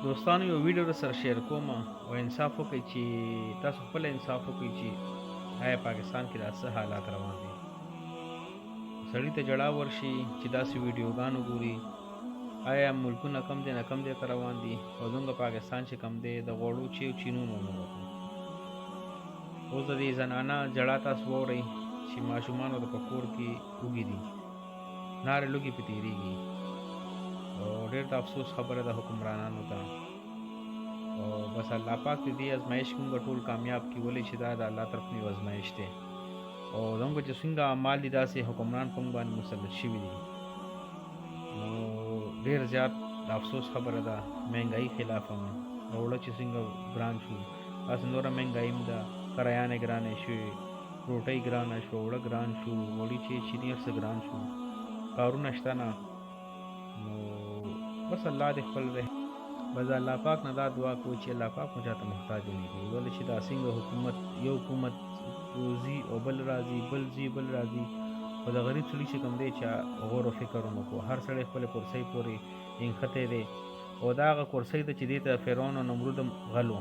دوستانو یو ویډیو در سره شیر کوم او انصاف وکړئ چې تاسو خپل انصاف وکړئ چې آیا پاکستان کې دا څه حالات روان دي. سړي ته جړا ورشي چې داسې ویډیوګانو ګوري آیا ملکونه کم دی نه کم دی ته روان دي او زموږ پاکستان چې کم دی د غوړو چینونو نه وکړو. اوس د دې زنانه جړا تاسو واورئ چې ماشومانو د په کور کې وږي دي، نارې لوږې پې تېرېږي او ډېر د افسوس خبره ده حکمرانانو ته. او بس الله پاک دې دې ازمایش موږ ټول کامیاب کړي، ولې چې دا د الله طرف نه یو ازمایش دی او زموږ چې څنګه اعمال دي داسې حکمران په موږ باندې مسلط شوي دي. نو ډېر زیات د افسوس خبره ده. مهنګایي خلاف هم اوړه چې څنګه ګران شو داسې نوره مهنګایي هم ده، کرایانې ګرانې شوې، روټۍ ګرانه شوه، اوړه ګران شو، غوړي چې چیني هر څه ګران شو، کارونه شته نه. نو بس الله دې خپل رحم بس الله پاک نه دا دعا کوو چې الله پاک مو چاته محتاج ونه کړي، ولې چې دا څنګه حکومت یو حکومت ځي او بل راځي، بل ځي بل راځي، خو د غریب سړي چې کوم دی چې غور و فکر ونه کړو. هر سړی خپلې کرسۍ پورې انښتی دی او د هغه کرسۍ ته چې دې ته فرعون او نمرود هم غل و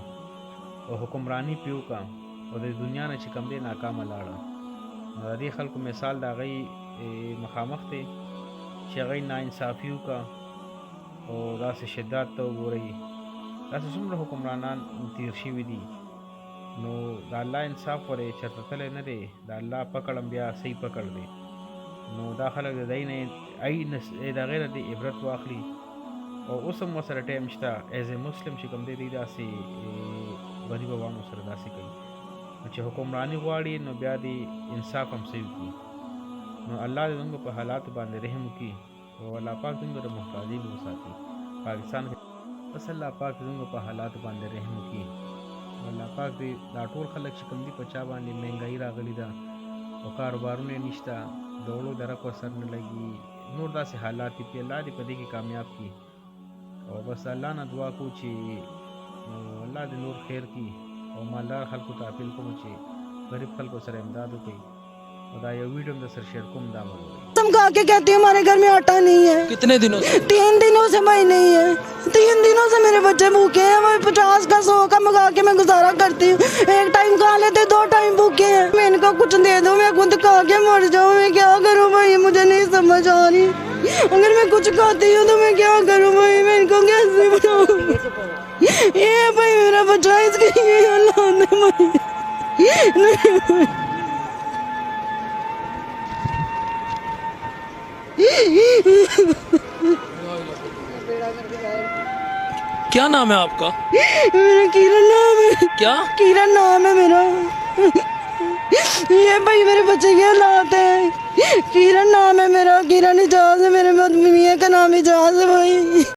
او حکمراني پې وکړه او د دنیا نه چې کوم دی ناکامه لاړه. نو د دې خلکو مثال د هغوی مخامخ دی چې هغوی ناانصافي وکړه او داسې شدت ته وګورئ. داسې څومره حکمرانان تیر شوي دي. نو د الله انصاف ورې چېرته تللی نه دی، د الله پکړ هم بیا صحیح پکړ دی. نو دا خلک د دی نه د هغې نه دې عبرت واخلي او اوس هم ورسره ټایم شته ایز اے مسلم چې کوم دی دوی داسې غریب عوامو سره داسې کوي. نو چې حکمراني غواړي نو بیا دې انصاف هم صحیح وکړي. نو الله دې زموږ په حالاتو باندې رحم وکړي او الله پاک زموږ د محتاجۍ نه وساتي. پاکستان کې بس الله پاک زموږ په حالاتو باندې رحم وکړي. الله پاک دې دا ټول خلک چې کوم دي په چا باندې مهنګایي راغلې ده او کاروبارونه یې نشته، د وړو درک ورسره نه لګي، نور داسې حالات دي، الله دې په دې کې کامیاب کړي. او بس الله نه دعا کوو چې الله دې نور خیر کړي او مالدار خلکو ته اپیل کوم چې غریب خلکو سره امداد وکړي. اور یہ ویڈیو میں سر شیئر کم دام تم کہا کے کہتی ہیں ہمارے گھر میں آٹا نہیں ہے. کتنے دنوں سے؟ 3 دنوں سے میں نہیں ہے. 3 دنوں سے میرے بچے بھوکے ہیں. میں 50 کا 100 کا منگا کے میں گزارا کرتی ہوں. ایک ٹائم کھا لیتے 2 ٹائم بھوکے ہیں. میں ان کو کچھ دے دوں میں خود کھا کے مر جاؤں. میں کیا کروں بھائی، مجھے نہیں سمجھ آ رہی. اگر میں کچھ کھاتی ہوں تو میں کیا کروں بھائی، میں ان کو کیسے بتاؤں. یہ بھائی میرا بچہ اس کے لیے اللہ نے کیا نام ہے آپ کا؟ میرا کرن نام ہے. کیا کرن نام ہے میرا. یہ بھائی میرے بچے کے حالات ہیں. کرن نام ہے میرا، کرن اجاز ہے. میرے میاں کا نام اجاز ہے بھائی.